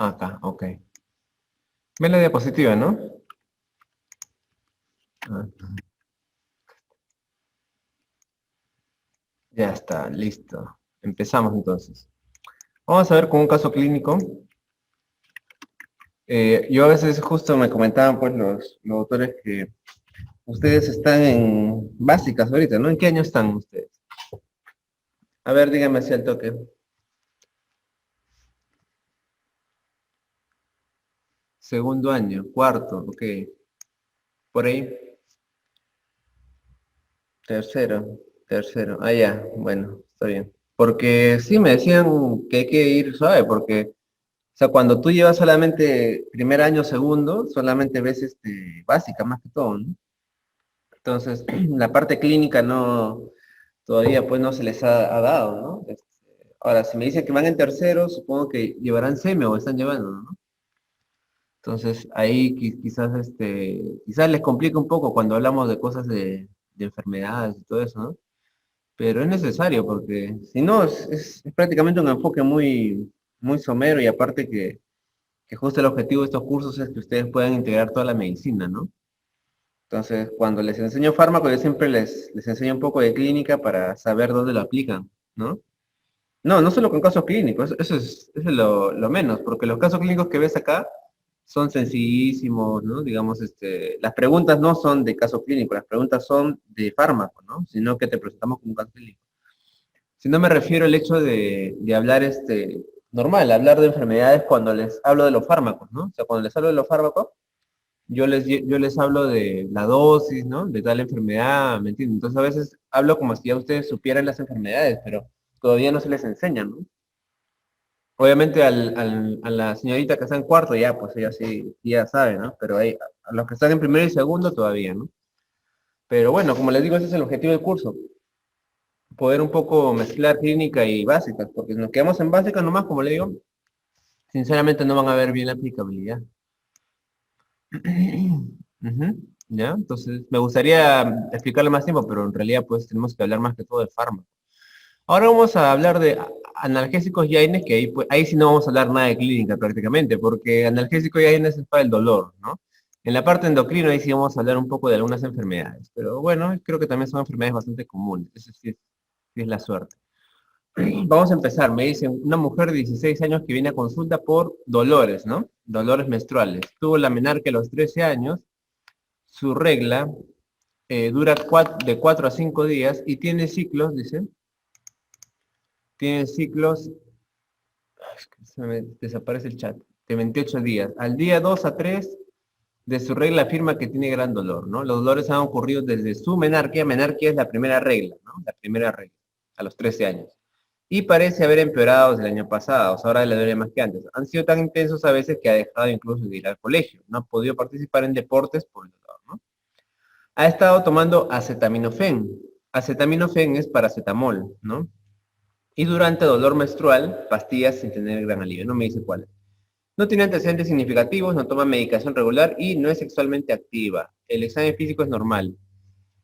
Acá, ok. Ven la diapositiva, ¿no? Ah, ya está, listo. Empezamos entonces. Vamos a ver con un caso clínico. Yo a veces justo me comentaban pues los autores que ustedes están en básicas ahorita, ¿no? ¿En qué año están ustedes? A ver, díganme si al toque. Segundo año, cuarto, ok. Por ahí. Tercero, tercero. Ah, ya, bueno, está bien. Porque sí me decían que hay que ir suave, porque, o sea, cuando tú llevas solamente primer año, segundo, solamente ves básica más que todo, ¿no? Entonces, la parte clínica no, todavía pues no se les ha dado, ¿no? Ahora, si me dicen que van en tercero, supongo que llevarán semi o están llevando, ¿no? Entonces, ahí quizás, quizás les complica un poco cuando hablamos de cosas de enfermedades y todo eso, ¿no? Pero es necesario porque si no es prácticamente un enfoque muy somero y aparte que justo el objetivo de estos cursos es que ustedes puedan integrar toda la medicina, ¿no? Entonces, cuando les enseño fármaco, yo siempre les enseño un poco de clínica para saber dónde lo aplican, ¿no? No, no solo con casos clínicos, eso es lo menos, porque los casos clínicos que ves acá son sencillísimos, ¿no? Digamos, las preguntas no son de caso clínico, las preguntas son de fármaco, ¿no? Sino que te presentamos como un caso clínico. Si no me refiero al hecho de hablar normal, hablar de enfermedades cuando les hablo de los fármacos, ¿no? O sea, cuando les hablo de los fármacos, yo les hablo de la dosis, ¿no? De tal enfermedad, ¿me entienden? Entonces a veces hablo como si ya ustedes supieran las enfermedades, pero todavía no se les enseña, ¿no? Obviamente a la señorita que está en cuarto, ya, pues ella sí, ya sabe, ¿no? Pero a los que están en primero y segundo todavía, ¿no? Pero bueno, como les digo, ese es el objetivo del curso. Poder un poco mezclar clínica y básicas, porque si nos quedamos en básicas nomás, como le digo, sinceramente no van a ver bien la aplicabilidad. Ujú, ¿ya? Entonces, me gustaría explicarle más tiempo, pero en realidad pues tenemos que hablar más que todo de fármacos. Ahora vamos a hablar de analgésicos y AINES, que ahí, pues, ahí sí no vamos a hablar nada de clínica prácticamente, porque analgésicos y AINES es para el dolor, ¿no? En la parte endocrina ahí sí vamos a hablar un poco de algunas enfermedades, pero bueno, creo que también son enfermedades bastante comunes, eso sí es la suerte. Vamos a empezar. Me dicen, una mujer de 16 años que viene a consulta por dolores, ¿no? Dolores menstruales. Tuvo la menarquia a los 13 años, su regla dura de 4 a 5 días y tiene ciclos, dice, tiene ciclos, es que se me desaparece el chat, de 28 días. Al día 2 a 3 de su regla afirma que tiene gran dolor, ¿no? Los dolores han ocurrido desde su menarquia es la primera regla, ¿no? La primera regla, a los 13 años. Y parece haber empeorado desde el año pasado, o sea, ahora le duele más que antes. Han sido tan intensos a veces que ha dejado incluso de ir al colegio, no ha podido participar en deportes por el dolor, ¿no? Ha estado tomando acetaminofén. Acetaminofén es paracetamol, ¿no? Y durante dolor menstrual, pastillas sin tener gran alivio, no me dice cuáles. No tiene antecedentes significativos, no toma medicación regular y no es sexualmente activa. El examen físico es normal.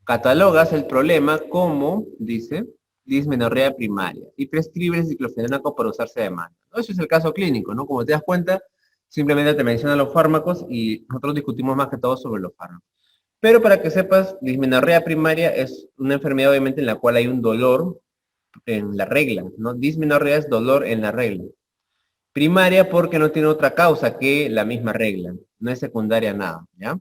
Catalogas el problema como, dice, dismenorrea primaria y prescribe el diclofenaco para usarse de demanda. ¿No? Ese es el caso clínico, ¿no? Como te das cuenta, simplemente te menciona los fármacos y nosotros discutimos más que todo sobre los fármacos. Pero para que sepas, dismenorrea primaria es una enfermedad obviamente en la cual hay un dolor en la regla, ¿no? Dismenorrea es dolor en la regla. Primaria porque no tiene otra causa que la misma regla, no es secundaria nada, ¿ya?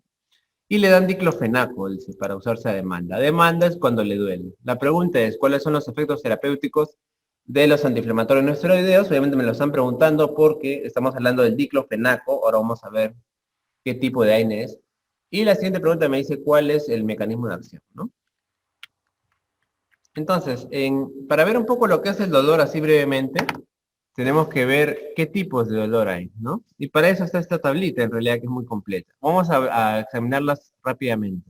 Y le dan diclofenaco, dice, para usarse a demanda. Demanda es cuando le duele. La pregunta es, ¿cuáles son los efectos terapéuticos de los antiinflamatorios no esteroideos? Obviamente me lo están preguntando porque estamos hablando del diclofenaco. Ahora vamos a ver qué tipo de AINE es. Y la siguiente pregunta me dice, ¿cuál es el mecanismo de acción? ¿No? Entonces, para ver un poco lo que es el dolor así brevemente, tenemos que ver qué tipos de dolor hay, ¿no? Y para eso está esta tablita, en realidad, que es muy completa. Vamos a examinarlas rápidamente.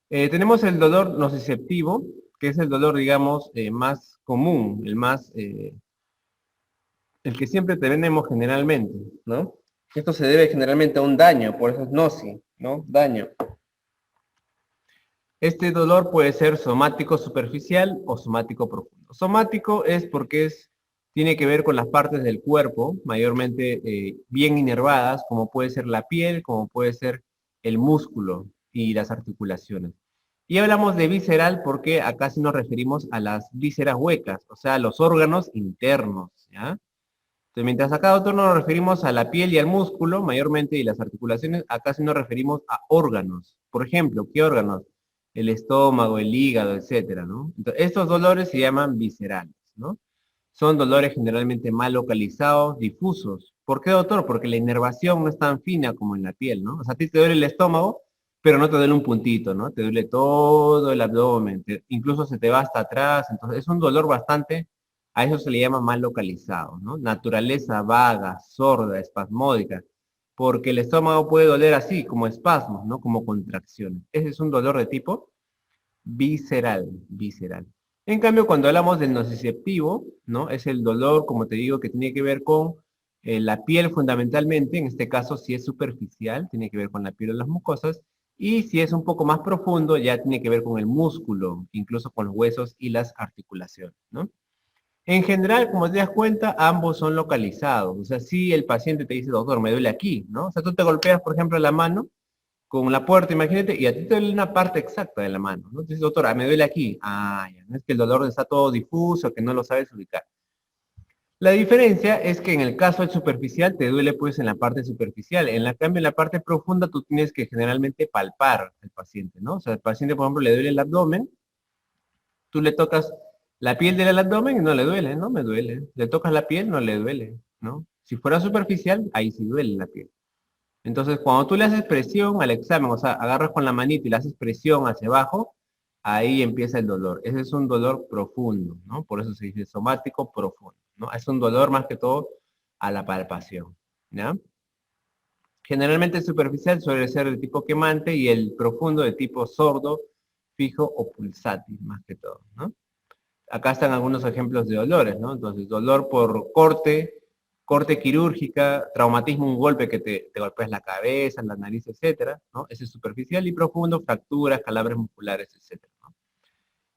Tenemos el dolor nociceptivo, que es el dolor, digamos, más común, el que siempre tenemos generalmente, ¿no? Esto se debe generalmente a un daño, por eso es noci, ¿no? Daño. Este dolor puede ser somático superficial o somático profundo. Somático es porque es tiene que ver con las partes del cuerpo, mayormente bien inervadas, como puede ser la piel, como puede ser el músculo y las articulaciones. Y hablamos de visceral porque acá sí nos referimos a las vísceras huecas, o sea, los órganos internos, ¿ya? Entonces, mientras acá nosotros nos referimos a la piel y al músculo, mayormente, y las articulaciones, acá sí nos referimos a órganos. Por ejemplo, ¿qué órganos? El estómago, el hígado, etcétera, ¿no? Entonces, estos dolores se llaman viscerales, ¿no? Son dolores generalmente mal localizados, difusos. ¿Por qué, doctor? Porque la inervación no es tan fina como en la piel, ¿no? O sea, a ti te duele el estómago, pero no te duele un puntito, ¿no? Te duele todo el abdomen, incluso se te va hasta atrás. Entonces, es un dolor bastante, a eso se le llama mal localizado, ¿no? Naturaleza vaga, sorda, espasmódica, porque el estómago puede doler así, como espasmos, ¿no? Como contracciones. Ese es un dolor de tipo visceral, visceral. En cambio, cuando hablamos del nociceptivo, ¿no? Es el dolor, como te digo, que tiene que ver con la piel fundamentalmente, en este caso si es superficial, tiene que ver con la piel o las mucosas, y si es un poco más profundo, ya tiene que ver con el músculo, incluso con los huesos y las articulaciones, ¿no? En general, como te das cuenta, ambos son localizados. O sea, si el paciente te dice, doctor, me duele aquí, ¿no? O sea, tú te golpeas, por ejemplo, la mano con la puerta, imagínate, y a ti te duele una parte exacta de la mano, ¿no? Entonces, doctora, me duele aquí. Ah, ya, no es que el dolor está todo difuso, que no lo sabes ubicar. La diferencia es que en el caso del superficial te duele pues en la parte superficial. En la cambio, en la parte profunda tú tienes que generalmente palpar al paciente, ¿no? O sea, al paciente, por ejemplo, le duele el abdomen, tú le tocas la piel del abdomen y no le duele, no me duele. Le tocas la piel, no le duele, ¿no? Si fuera superficial, ahí sí duele la piel. Entonces, cuando tú le haces presión al examen, o sea, agarras con la manita y le haces presión hacia abajo, ahí empieza el dolor. Ese es un dolor profundo, ¿no? Por eso se dice somático profundo, ¿no? Es un dolor más que todo a la palpación, ¿ya? Generalmente el superficial suele ser de tipo quemante y el profundo de tipo sordo, fijo o pulsátil, más que todo, ¿no? Acá están algunos ejemplos de dolores, ¿no? Entonces, dolor por corte, corte quirúrgica, traumatismo, un golpe que te golpeas la cabeza, la nariz, etcétera, ¿no? Ese es superficial y profundo, fracturas, calambres musculares, etcétera, ¿no?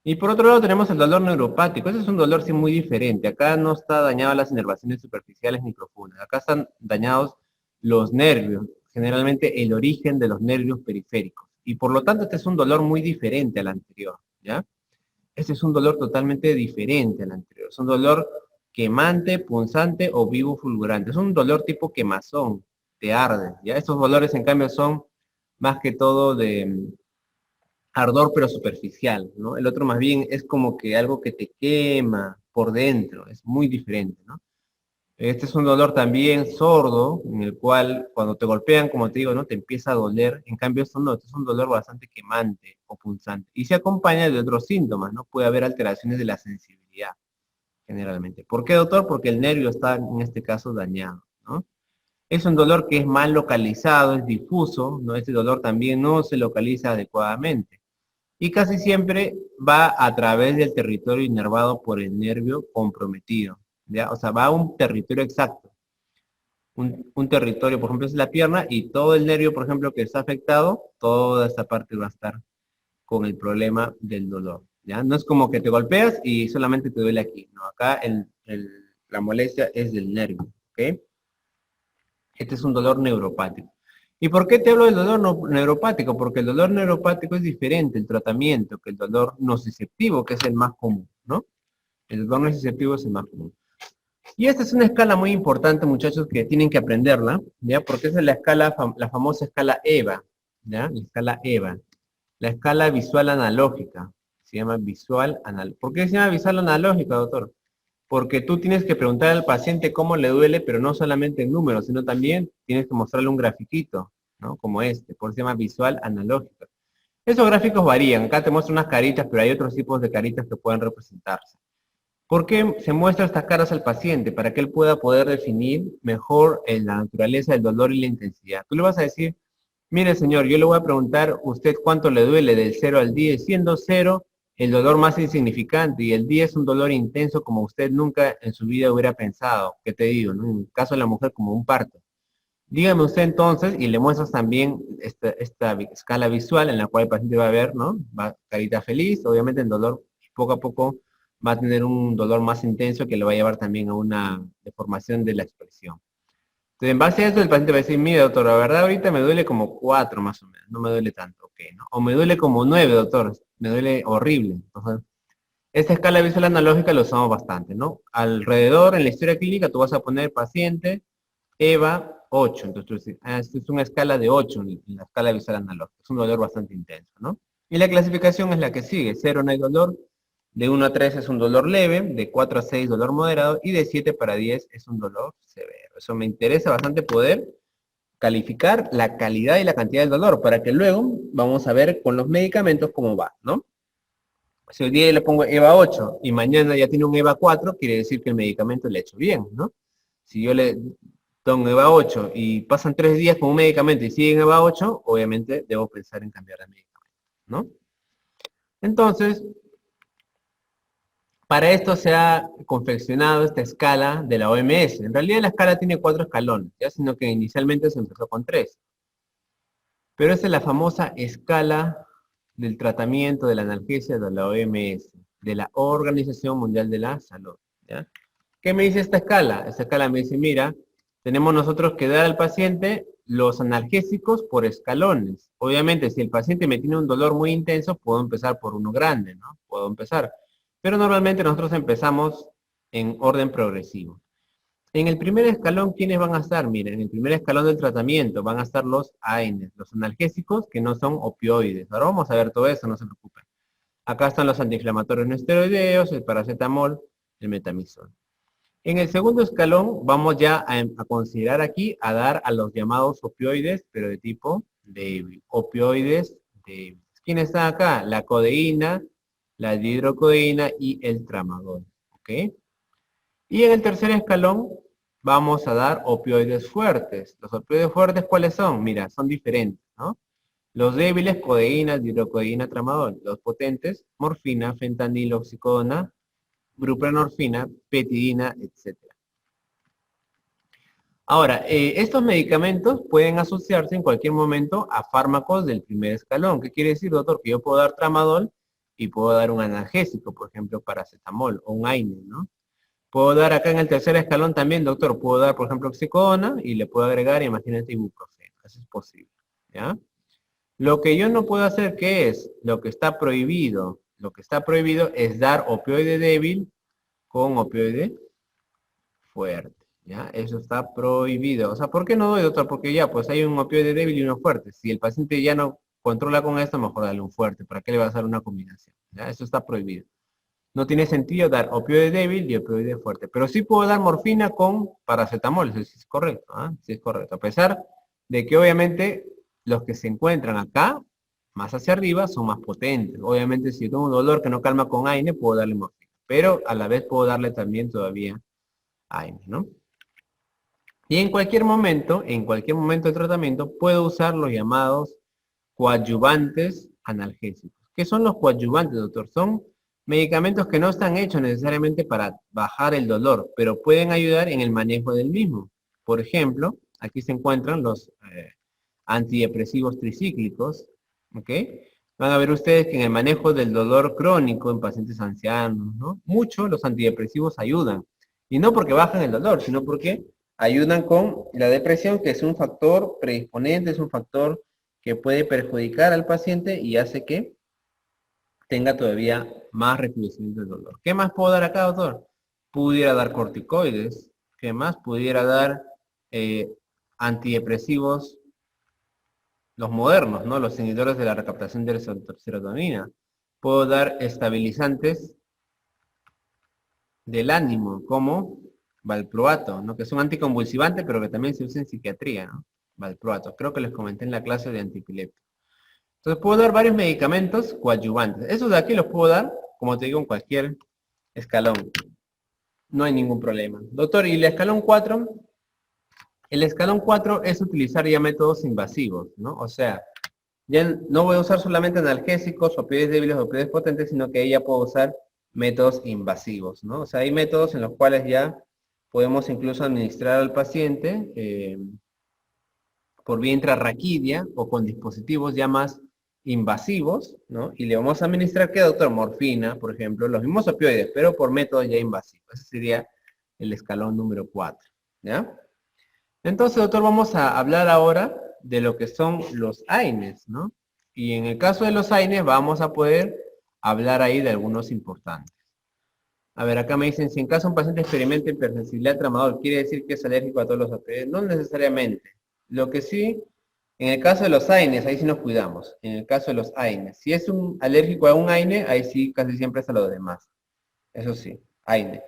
Y por otro lado tenemos el dolor neuropático. Ese es un dolor sí muy diferente. Acá no está dañado las inervaciones superficiales ni profundas. Acá están dañados los nervios, generalmente el origen de los nervios periféricos. Y por lo tanto este es un dolor muy diferente al anterior, ¿ya? Este es un dolor totalmente diferente al anterior. Es un dolor quemante, punzante o vivo fulgurante. Es un dolor tipo quemazón, te arde. ¿Ya? Estos dolores, en cambio, son más que todo de ardor, pero superficial, ¿no? El otro más bien es como que algo que te quema por dentro. Es muy diferente, ¿no? Este es un dolor también sordo, en el cual cuando te golpean, como te digo, ¿no? Te empieza a doler. En cambio, esto no, esto es un dolor bastante quemante o punzante. Y se acompaña de otros síntomas, ¿no? Puede haber alteraciones de la sensibilidad, generalmente. ¿Por qué, doctor? Porque el nervio está, en este caso, dañado, ¿no? Es un dolor que es mal localizado, es difuso, ¿no? Este dolor también no se localiza adecuadamente. Y casi siempre va a través del territorio inervado por el nervio comprometido, ¿ya? O sea, va a un territorio exacto. Un territorio, por ejemplo, es la pierna y todo el nervio, por ejemplo, que está afectado, toda esta parte va a estar con el problema del dolor, ¿ya? No es como que te golpeas y solamente te duele aquí, no, acá la molestia es del nervio, ¿ok? Este es un dolor neuropático. ¿Y por qué te hablo del dolor neuropático? Porque el dolor neuropático es diferente, el tratamiento, que el dolor nociceptivo, que es el más común, ¿no? El dolor nociceptivo es el más común. Y esta es una escala muy importante, muchachos, que tienen que aprenderla, ¿ya? Porque esa es la escala, la famosa escala EVA, ¿ya? La escala EVA. La escala visual analógica. Se llama visual analógica. ¿Por qué se llama visual analógica, doctor? Porque tú tienes que preguntar al paciente cómo le duele, pero no solamente en números, sino también tienes que mostrarle un grafiquito, ¿no? Como este, por eso se llama visual analógica. Esos gráficos varían. Acá te muestro unas caritas, pero hay otros tipos de caritas que pueden representarse. ¿Por qué se muestra estas caras al paciente? Para que él pueda poder definir mejor la naturaleza del dolor y la intensidad. Tú le vas a decir, mire señor, yo le voy a preguntar usted cuánto le duele del 0 al 10, siendo 0 el dolor más insignificante y el 10 es un dolor intenso como usted nunca en su vida hubiera pensado. ¿Qué te digo? ¿No? En el caso de la mujer como un parto. Dígame usted entonces, y le muestras también esta escala visual en la cual el paciente va a ver, ¿no? Va carita feliz, obviamente el dolor poco a poco va a tener un dolor más intenso que le va a llevar también a una deformación de la expresión. Entonces, en base a eso, el paciente va a decir, mire, doctor, la verdad ahorita me duele como 4 más o menos, no me duele tanto, ok, ¿no? O me duele como 9, doctor, me duele horrible. Entonces, esta escala visual analógica lo usamos bastante, ¿no? Alrededor, en la historia clínica, tú vas a poner paciente, EVA 8. Entonces, tú dices, esta es una escala de 8 en la escala visual analógica. Es un dolor bastante intenso, ¿no? Y la clasificación es la que sigue. 0 no hay dolor, de 1 a 3 es un dolor leve, de 4 a 6 dolor moderado, y de 7 para 10 es un dolor severo. Eso me interesa bastante poder calificar la calidad y la cantidad del dolor, para que luego vamos a ver con los medicamentos cómo va, ¿no? Si hoy día le pongo EVA 8 y mañana ya tiene un EVA 4, quiere decir que el medicamento le ha hecho bien, ¿no? Si yo le doy EVA 8 y pasan 3 días con un medicamento y sigue en EVA 8, obviamente debo pensar en cambiar de medicamento, ¿no? Entonces, para esto se ha confeccionado esta escala de la OMS. En realidad la escala tiene 4 escalones, ¿ya? Sino que inicialmente se empezó con 3. Pero esa es la famosa escala del tratamiento de la analgesia de la OMS, de la Organización Mundial de la Salud, ¿ya? ¿Qué me dice esta escala? Esta escala me dice, mira, tenemos nosotros que dar al paciente los analgésicos por escalones. Obviamente, si el paciente me tiene un dolor muy intenso, puedo empezar por uno grande, ¿no? Puedo empezar. Pero normalmente nosotros empezamos en orden progresivo. En el primer escalón, ¿quiénes van a estar? Miren, en el primer escalón del tratamiento van a estar los AINES, los analgésicos que no son opioides. Ahora vamos a ver todo eso, no se preocupen. Acá están los antiinflamatorios no esteroideos, el paracetamol, el metamizol. En el segundo escalón vamos ya a considerar aquí a dar a los llamados opioides, pero de tipo débil. Opioides débiles. ¿Quiénes están acá? La codeína, la dihidrocodeína y el tramadol. ¿Ok? Y en el tercer escalón vamos a dar opioides fuertes. ¿Los opioides fuertes cuáles son? Mira, son diferentes, ¿no? Los débiles, codeína, dihidrocodeína, tramadol. Los potentes, morfina, fentanilo, oxicodona, buprenorfina, petidina, etc. Ahora, estos medicamentos pueden asociarse en cualquier momento a fármacos del primer escalón. ¿Qué quiere decir, doctor? Que yo puedo dar tramadol y puedo dar un analgésico, por ejemplo, paracetamol o un AINE, ¿no? Puedo dar acá en el tercer escalón también, doctor, puedo dar, por ejemplo, oxicodona y le puedo agregar, imagínate, ibuprofeno. Eso es posible, ¿ya? Lo que yo no puedo hacer, ¿qué es? Lo que está prohibido. Lo que está prohibido es dar opioide débil con opioide fuerte, ¿ya? Eso está prohibido. O sea, ¿por qué no doy, doctor? Porque ya, pues hay un opioide débil y uno fuerte. Si el paciente ya no controla con esto, mejor darle un fuerte. ¿Para qué le vas a dar una combinación? ¿Ya? Eso está prohibido. No tiene sentido dar opioide débil y opioide fuerte. Pero sí puedo dar morfina con paracetamol, eso sí es correcto, ¿ah? Sí es correcto. A pesar de que obviamente los que se encuentran acá, más hacia arriba, son más potentes. Obviamente si tengo un dolor que no calma con AINE, puedo darle morfina. Pero a la vez puedo darle también todavía AINE, ¿no? Y en cualquier momento de tratamiento, puedo usar los llamados coadyuvantes analgésicos. ¿Qué son los coadyuvantes, doctor? Son medicamentos que no están hechos necesariamente para bajar el dolor, pero pueden ayudar en el manejo del mismo. Por ejemplo, aquí se encuentran los antidepresivos tricíclicos, ¿ok? Van a ver ustedes que en el manejo del dolor crónico en pacientes ancianos, ¿no? Mucho los antidepresivos ayudan. Y no porque bajan el dolor, sino porque ayudan con la depresión, que es un factor predisponente, es un factor que puede perjudicar al paciente y hace que tenga todavía más recrudecimiento del dolor. ¿Qué más puedo dar acá, doctor? Pudiera dar corticoides. ¿Qué más? Pudiera dar antidepresivos, los modernos, ¿no? Los inhibidores de la recaptación de serotonina. Puedo dar estabilizantes del ánimo, como valproato, ¿no? Que es un anticonvulsivante, pero que también se usa en psiquiatría, ¿no? Valproato. Creo que les comenté en la clase de antiepiléptico. Entonces puedo dar varios medicamentos coadyuvantes. Esos de aquí los puedo dar, como te digo, en cualquier escalón. No hay ningún problema. Doctor, ¿y el escalón 4? El escalón 4 es utilizar ya métodos invasivos, ¿no? O sea, ya no voy a usar solamente analgésicos, opioides débiles, opioides potentes, sino que ya puedo usar métodos invasivos, ¿no? O sea, hay métodos en los cuales ya podemos incluso administrar al paciente por vía intrarraquídea o con dispositivos ya más invasivos, ¿no? Y le vamos a administrar, ¿qué, doctor? Morfina, por ejemplo, los mismos opioides, pero por métodos ya invasivos. Ese sería el escalón número 4, ¿ya? Entonces, doctor, vamos a hablar ahora de lo que son los AINES, ¿no? Y en el caso de los AINES vamos a poder hablar ahí de algunos importantes. A ver, acá me dicen, si en caso un paciente experimenta hipersensibilidad tramador, ¿quiere decir que es alérgico a todos los opioides? No necesariamente. Lo que sí, en el caso de los AINES, ahí sí nos cuidamos. En el caso de los AINES. Si es un alérgico a un AINE, ahí sí casi siempre es a los demás. Eso sí, AINE.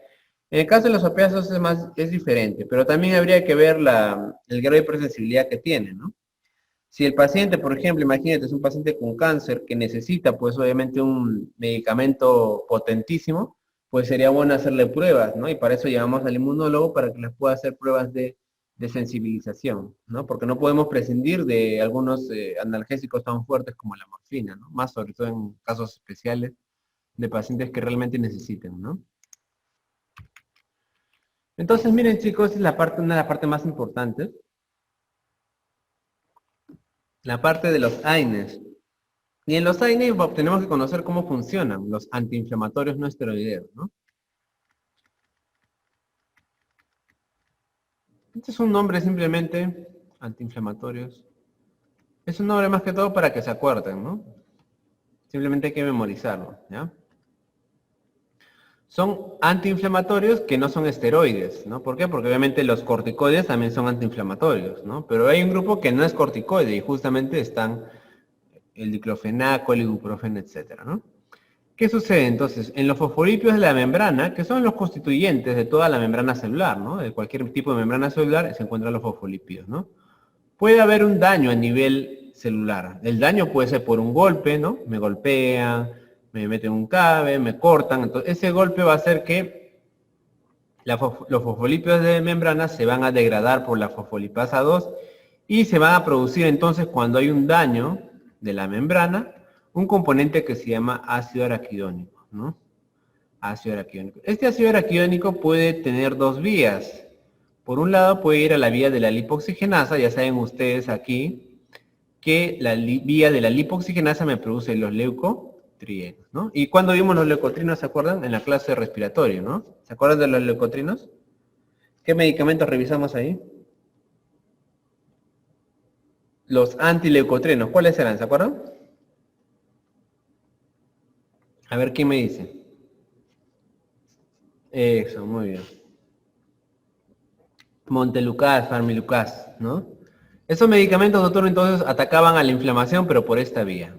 En el caso de los opiáceos es diferente, pero también habría que ver el grado de hipersensibilidad que tiene, ¿no? Si el paciente, por ejemplo, imagínate, es un paciente con cáncer que necesita, pues obviamente un medicamento potentísimo, pues sería bueno hacerle pruebas, ¿no? Y para eso llamamos al inmunólogo para que les pueda hacer pruebas de sensibilización, ¿no? Porque no podemos prescindir de algunos analgésicos tan fuertes como la morfina, ¿no? Más sobre todo en casos especiales de pacientes que realmente necesiten, ¿no? Entonces, miren chicos, es una de las partes más importantes, la parte de los AINES. Y en los AINES tenemos que conocer cómo funcionan los antiinflamatorios no esteroideos, ¿no? Este es un nombre simplemente, antiinflamatorios. Es un nombre más que todo para que se acuerden, ¿no? Simplemente hay que memorizarlo, ¿ya? Son antiinflamatorios que no son esteroides, ¿no? ¿Por qué? Porque obviamente los corticoides también son antiinflamatorios, ¿no? Pero hay un grupo que no es corticoide y justamente están el diclofenaco, el ibuprofeno, etcétera, ¿no? ¿Qué sucede entonces? En los fosfolípidos de la membrana, que son los constituyentes de toda la membrana celular, ¿no? De cualquier tipo de membrana celular se encuentran los fosfolípidos, ¿no? Puede haber un daño a nivel celular. El daño puede ser por un golpe, ¿no? Me golpean, me meten un cable, me cortan. Entonces, ese golpe va a hacer que los fosfolípidos de membrana se van a degradar por la fosfolipasa 2 y se van a producir entonces cuando hay un daño de la membrana, un componente que se llama ácido araquidónico, ¿no? Ácido araquidónico. Este ácido araquidónico puede tener dos vías. Por un lado puede ir a la vía de la lipoxigenasa, ya saben ustedes aquí que la vía de la lipoxigenasa me produce los leucotrienos, ¿no? Y cuando vimos los leucotrinos, ¿se acuerdan? En la clase de respiratorio, ¿no? ¿Se acuerdan de los leucotrinos? ¿Qué medicamentos revisamos ahí? Los antileucotrinos, ¿cuáles eran? ¿Se acuerdan? A ver, ¿quién me dice? Eso, muy bien. Montelukast, Farmilucast, ¿no? Esos medicamentos, doctor, entonces atacaban a la inflamación, pero por esta vía.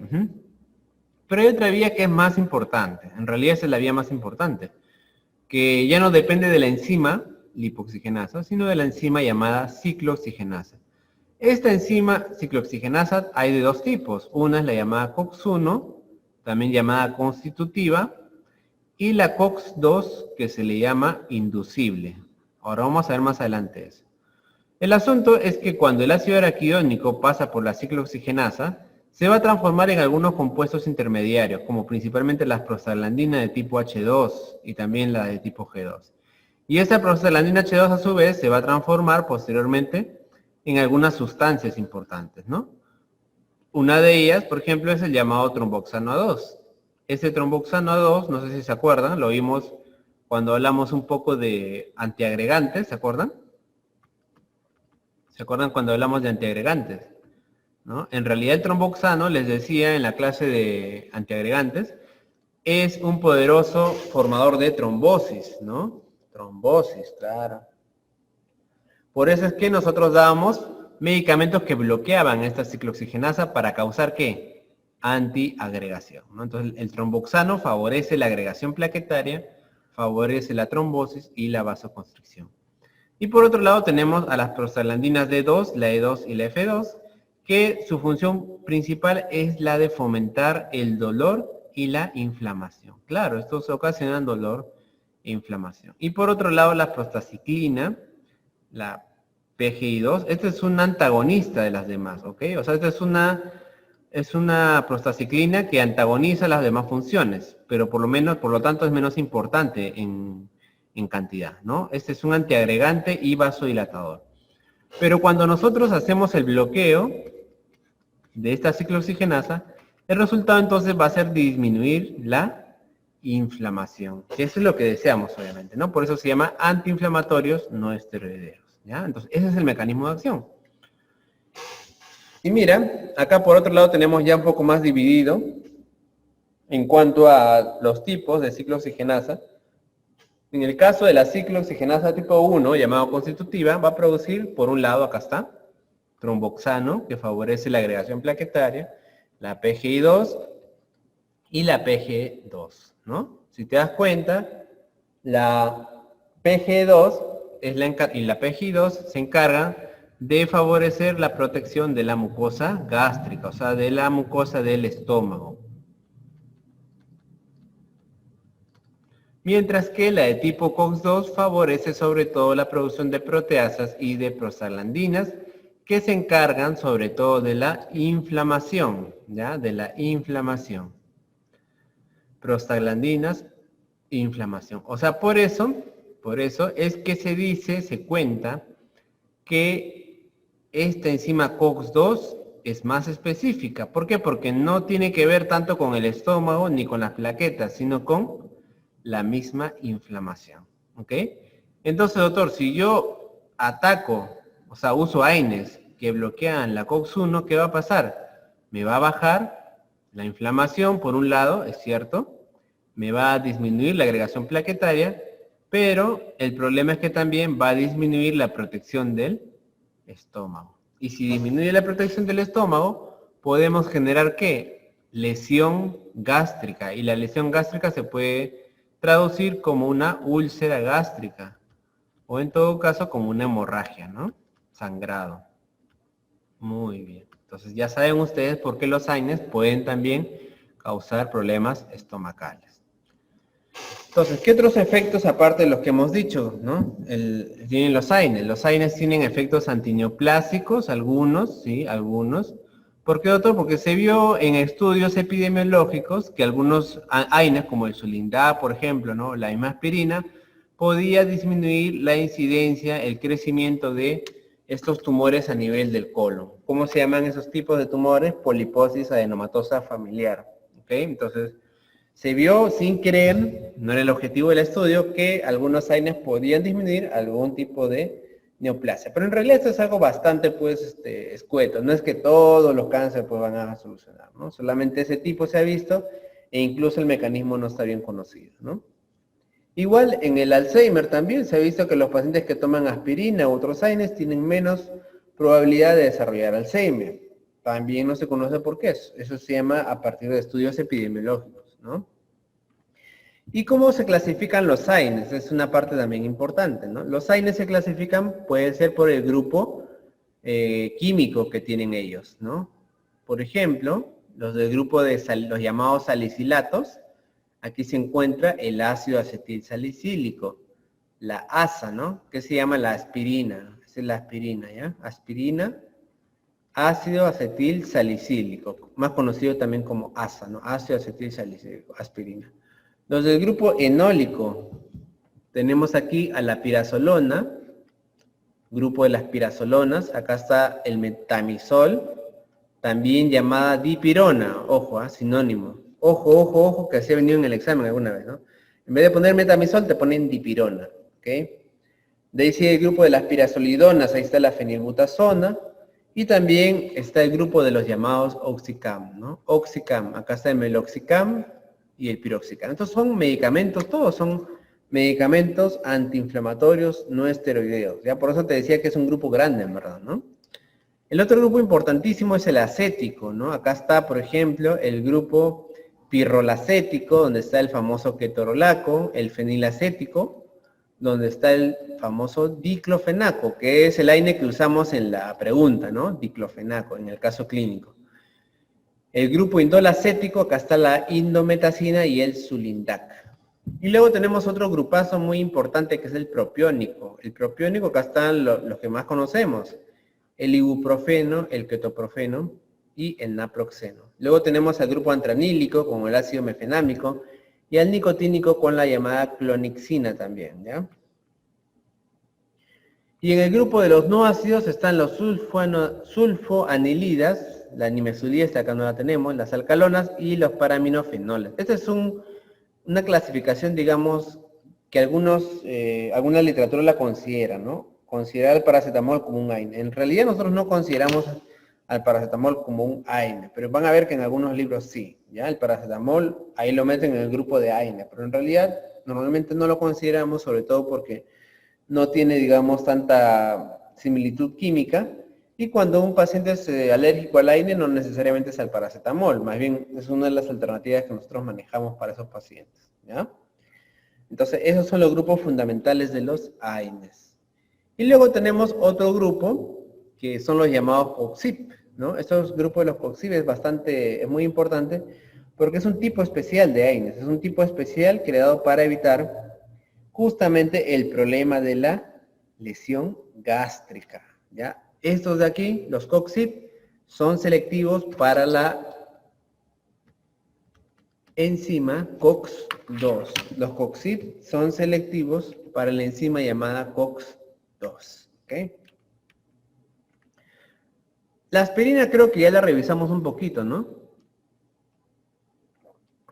Pero hay otra vía que es más importante. En realidad esa es la vía más importante. Que ya no depende de la enzima lipoxigenasa, sino de la enzima llamada ciclooxigenasa. Esta enzima ciclooxigenasa hay de dos tipos. Una es la llamada COX-1, también llamada constitutiva, y la COX-2, que se le llama inducible. Ahora vamos a ver más adelante eso. El asunto es que cuando el ácido araquidónico pasa por la ciclooxigenasa, se va a transformar en algunos compuestos intermediarios, como principalmente las prostaglandinas de tipo H2 y también la de tipo G2. Y esta prostaglandina H2 a su vez se va a transformar posteriormente en algunas sustancias importantes, ¿no? Una de ellas, por ejemplo, es el llamado tromboxano A2. Ese tromboxano A2, no sé si se acuerdan, lo vimos cuando hablamos un poco de antiagregantes, ¿se acuerdan? ¿Se acuerdan cuando hablamos de antiagregantes? ¿No? En realidad el tromboxano, les decía en la clase de antiagregantes, es un poderoso formador de trombosis, ¿no? Trombosis, claro. Por eso es que nosotros dábamos medicamentos que bloqueaban esta ciclooxigenasa para causar ¿qué? Antiagregación, ¿no? Entonces el tromboxano favorece la agregación plaquetaria, favorece la trombosis y la vasoconstricción. Y por otro lado tenemos a las prostaglandinas D2, la E2 y la F2, que su función principal es la de fomentar el dolor y la inflamación. Claro, estos ocasionan dolor e inflamación. Y por otro lado la prostaciclina, la PGI2, este es un antagonista de las demás, ¿ok? O sea, esta es una prostaciclina que antagoniza las demás funciones, pero por lo tanto es menos importante en cantidad, ¿no? Este es un antiagregante y vasodilatador. Pero cuando nosotros hacemos el bloqueo de esta ciclooxigenasa, El resultado entonces va a ser disminuir la inflamación. Que eso es lo que deseamos, obviamente, ¿no? Por eso se llama antiinflamatorios no esteroideos, ¿ya? Entonces, ese es el mecanismo de acción. Y mira, acá por otro lado tenemos ya un poco más dividido en cuanto a los tipos de ciclooxigenasa. En el caso de la ciclooxigenasa tipo 1, llamado constitutiva, va a producir, por un lado, acá está, tromboxano, que favorece la agregación plaquetaria, la PGI2 y la PG2, ¿no? Si te das cuenta, la PG2 y la PGI2 se encargan de favorecer la protección de la mucosa gástrica, o sea, de la mucosa del estómago. Mientras que la de tipo COX-2 favorece sobre todo la producción de proteasas y de prostaglandinas, que se encargan sobre todo de la inflamación, ¿ya? De la inflamación. Prostaglandinas, inflamación. O sea, por eso es que se dice, se cuenta, que esta enzima COX-2 es más específica. ¿Por qué? Porque no tiene que ver tanto con el estómago ni con las plaquetas, sino con la misma inflamación. ¿Ok? Entonces, doctor, si yo ataco, o sea, uso AINES que bloquean la COX-1, ¿qué va a pasar? Me va a bajar la inflamación, por un lado, es cierto, me va a disminuir la agregación plaquetaria, pero el problema es que también va a disminuir la protección del estómago. Y si disminuye la protección del estómago, podemos generar ¿qué? Lesión gástrica. Y la lesión gástrica se puede traducir como una úlcera gástrica. O en todo caso como una hemorragia, ¿no? Sangrado. Muy bien. Entonces ya saben ustedes por qué los AINES pueden también causar problemas estomacales. Entonces, ¿qué otros efectos aparte de los que hemos dicho, ¿no? Tienen los AINES. Los AINES tienen efectos antineoplásicos, algunos, sí, algunos. ¿Por qué otro? Porque se vio en estudios epidemiológicos que algunos AINES, como el Sulindá, por ejemplo, ¿no? La imaspirina, podía disminuir la incidencia, el crecimiento de estos tumores a nivel del colon. ¿Cómo se llaman esos tipos de tumores? Poliposis adenomatosa familiar. ¿Ok? Entonces, se vio sin querer, no era el objetivo del estudio, que algunos AINES podían disminuir algún tipo de neoplasia. Pero en realidad esto es algo bastante pues escueto. No es que todos los cánceres pues van a solucionar, ¿no? Solamente ese tipo se ha visto e incluso el mecanismo no está bien conocido, ¿no? Igual en el Alzheimer también se ha visto que los pacientes que toman aspirina u otros AINES tienen menos probabilidad de desarrollar Alzheimer. También no se conoce por qué eso. Eso se llama a partir de estudios epidemiológicos, ¿no? ¿Y cómo se clasifican los AINES? Es una parte también importante, ¿no? Los AINES se clasifican, puede ser por el grupo químico que tienen ellos, ¿no? Por ejemplo, los del grupo de los llamados salicilatos, aquí se encuentra el ácido acetilsalicílico, la ASA, ¿no? Que se llama la aspirina, esa es la aspirina, ¿ya? Aspirina, ácido acetilsalicílico, más conocido también como ASA, ¿no? Ácido acetilsalicílico, aspirina. Los del grupo enólico, tenemos aquí a la pirazolona, grupo de las pirazolonas, acá está el metamizol, también llamada dipirona, ojo, sinónimo. Ojo, ojo, ojo, que así ha venido en el examen alguna vez, ¿no? En vez de poner metamizol, te ponen dipirona, ¿ok? De ahí sigue el grupo de las pirazolidonas, ahí está la fenilbutazona, y también está el grupo de los llamados oxicam, ¿no? Oxicam, acá está el meloxicam y el piroxicam. Estos son medicamentos, todos son medicamentos antiinflamatorios no esteroideos, ¿ya? Por eso te decía que es un grupo grande, en verdad, ¿no? El otro grupo importantísimo es el acético, ¿no? Acá está, por ejemplo, el grupo pirrolacético, donde está el famoso ketorolaco, el fenilacético, donde está el famoso diclofenaco, que es el AINE que usamos en la pregunta, ¿no? Diclofenaco, en el caso clínico. El grupo indolacético, acá está la indometacina y el sulindac. Y luego tenemos otro grupazo muy importante que es el propiónico. El propiónico, acá están los que más conocemos. El ibuprofeno, el ketoprofeno y el naproxeno. Luego tenemos al grupo antranílico con el ácido mefenámico y al nicotínico con la llamada clonixina también, ¿ya? Y en el grupo de los no ácidos están los sulfoanilidas, la nimesulida, acá no la tenemos, las alcalonas y los paraminofenoles. Esta es una clasificación, digamos, que alguna literatura la considera, ¿no? Considerar el paracetamol como un AINE. En realidad nosotros no consideramos al paracetamol como un AINE, pero van a ver que en algunos libros sí, ¿ya? El paracetamol, ahí lo meten en el grupo de AINE, pero en realidad normalmente no lo consideramos, sobre todo porque no tiene, digamos, tanta similitud química, y cuando un paciente es alérgico al AINE, no necesariamente es al paracetamol, más bien es una de las alternativas que nosotros manejamos para esos pacientes, ¿ya? Entonces, esos son los grupos fundamentales de los AINES. Y luego tenemos otro grupo, que son los llamados COXIP, ¿no? Estos grupos de los COXIP es muy importante, porque es un tipo especial de AINES, es un tipo especial creado para evitar justamente el problema de la lesión gástrica, ¿ya? Estos de aquí, los COXIP, son selectivos para la enzima COX-2. Los COXIP son selectivos para la enzima llamada COX-2, ¿ok? La aspirina creo que ya la revisamos un poquito, ¿no?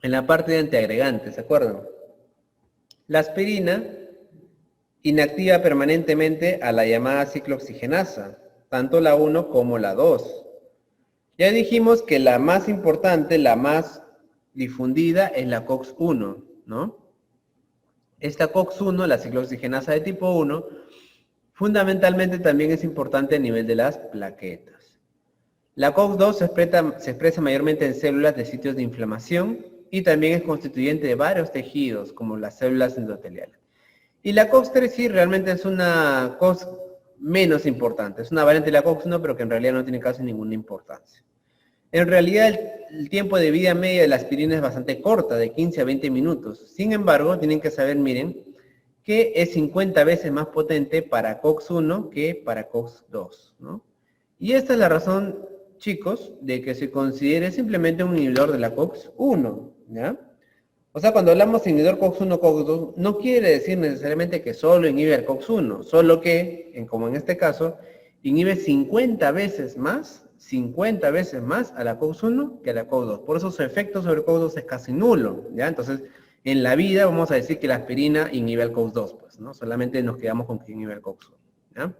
En la parte de antiagregantes, ¿se acuerdan? La aspirina inactiva permanentemente a la llamada ciclooxigenasa, tanto la 1 como la 2. Ya dijimos que la más importante, la más difundida, es la COX-1, ¿no? Esta COX-1, la ciclooxigenasa de tipo 1, fundamentalmente también es importante a nivel de las plaquetas. La COX-2 se expresa mayormente en células de sitios de inflamación y también es constituyente de varios tejidos, como las células endoteliales. Y la COX-3 sí realmente es una COX menos importante, es una variante de la COX-1, pero que en realidad no tiene casi ninguna importancia. En realidad el tiempo de vida media de la aspirina es bastante corta, de 15 a 20 minutos. Sin embargo, tienen que saber, miren, que es 50 veces más potente para COX-1 que para COX-2, ¿no? Y esta es la razón, chicos, de que se considere simplemente un inhibidor de la COX-1, ¿ya? O sea, cuando hablamos de inhibidor COX-1, COX-2, no quiere decir necesariamente que solo inhibe el COX-1, solo que, como en este caso, inhibe 50 veces más a la COX-1 que a la COX-2. Por eso su efecto sobre COX-2 es casi nulo, ¿ya? Entonces, en la vida vamos a decir que la aspirina inhibe el COX-2, pues, ¿no? Solamente nos quedamos con que inhibe el COX-1, ¿ya?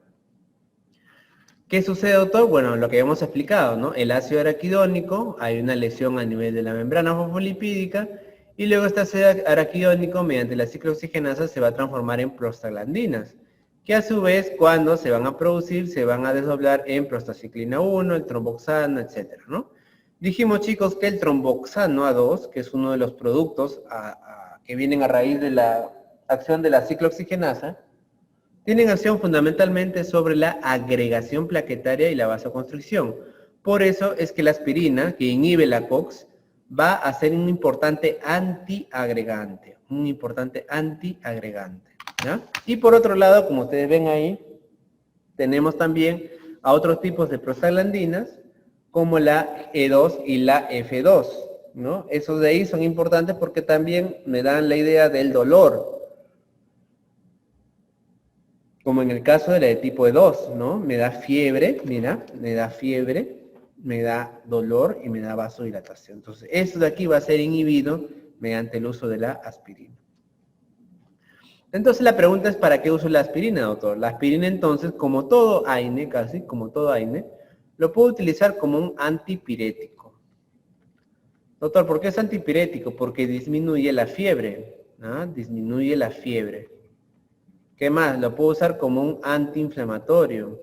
¿Qué sucede, doctor? Bueno, lo que hemos explicado, ¿no? El ácido araquidónico, hay una lesión a nivel de la membrana fosfolipídica, y luego este ácido araquidónico, mediante la ciclooxigenasa, se va a transformar en prostaglandinas, que a su vez, cuando se van a producir, se van a desdoblar en prostaciclina 1, el tromboxano, etcétera, ¿no? Dijimos, chicos, que el tromboxano A2, que es uno de los productos que vienen a raíz de la acción de la ciclooxigenasa, tienen acción fundamentalmente sobre la agregación plaquetaria y la vasoconstricción. Por eso es que la aspirina, que inhibe la COX, va a ser un importante antiagregante, ¿ya? Y por otro lado, como ustedes ven ahí, tenemos también a otros tipos de prostaglandinas, como la E2 y la F2, ¿no? Esos de ahí son importantes porque también me dan la idea del dolor, como en el caso de la de tipo 2, ¿no? Me da fiebre, mira, me da fiebre, me da dolor y me da vasodilatación. Entonces, eso de aquí va a ser inhibido mediante el uso de la aspirina. Entonces, la pregunta es, ¿para qué uso la aspirina, doctor? La aspirina, entonces, como todo AINE, casi, como todo AINE, lo puedo utilizar como un antipirético. Doctor, ¿por qué es antipirético? Porque disminuye la fiebre, ¿no? Disminuye la fiebre. ¿Qué más? Lo puedo usar como un antiinflamatorio.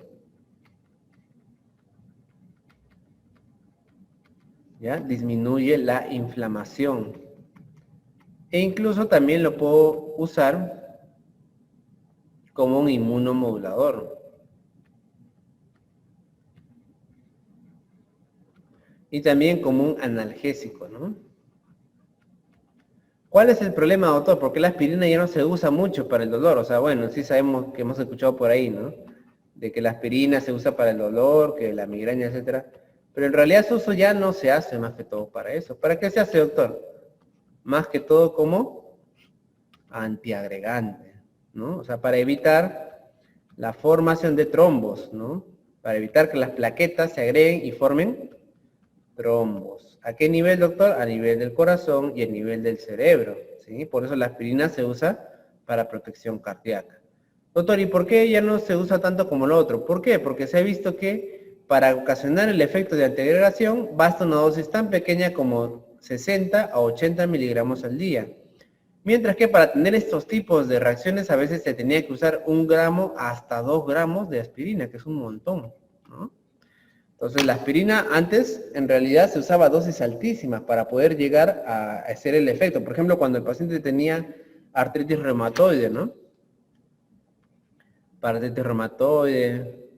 ¿Ya? Disminuye la inflamación. E incluso también lo puedo usar como un inmunomodulador. Y también como un analgésico, ¿no? ¿Cuál es el problema, doctor? Porque la aspirina ya no se usa mucho para el dolor. O sea, bueno, sí sabemos que hemos escuchado por ahí, ¿no? De que la aspirina se usa para el dolor, que la migraña, etcétera. Pero en realidad su uso ya no se hace más que todo para eso. ¿Para qué se hace, doctor? Más que todo como antiagregante, ¿no? O sea, para evitar la formación de trombos, ¿no? Para evitar que las plaquetas se agreguen y formen trombos. ¿A qué nivel, doctor? A nivel del corazón y a nivel del cerebro, ¿sí? Por eso la aspirina se usa para protección cardíaca. Doctor, ¿y por qué ya no se usa tanto como lo otro? ¿Por qué? Porque se ha visto que para ocasionar el efecto de antiagregación basta una dosis tan pequeña como 60 a 80 miligramos al día. Mientras que para tener estos tipos de reacciones a veces se tenía que usar 1 gramo hasta 2 gramos de aspirina, que es un montón, ¿no? Entonces la aspirina antes en realidad se usaba a dosis altísimas para poder llegar a hacer el efecto. Por ejemplo, cuando el paciente tenía artritis reumatoide, ¿no? Para artritis reumatoide,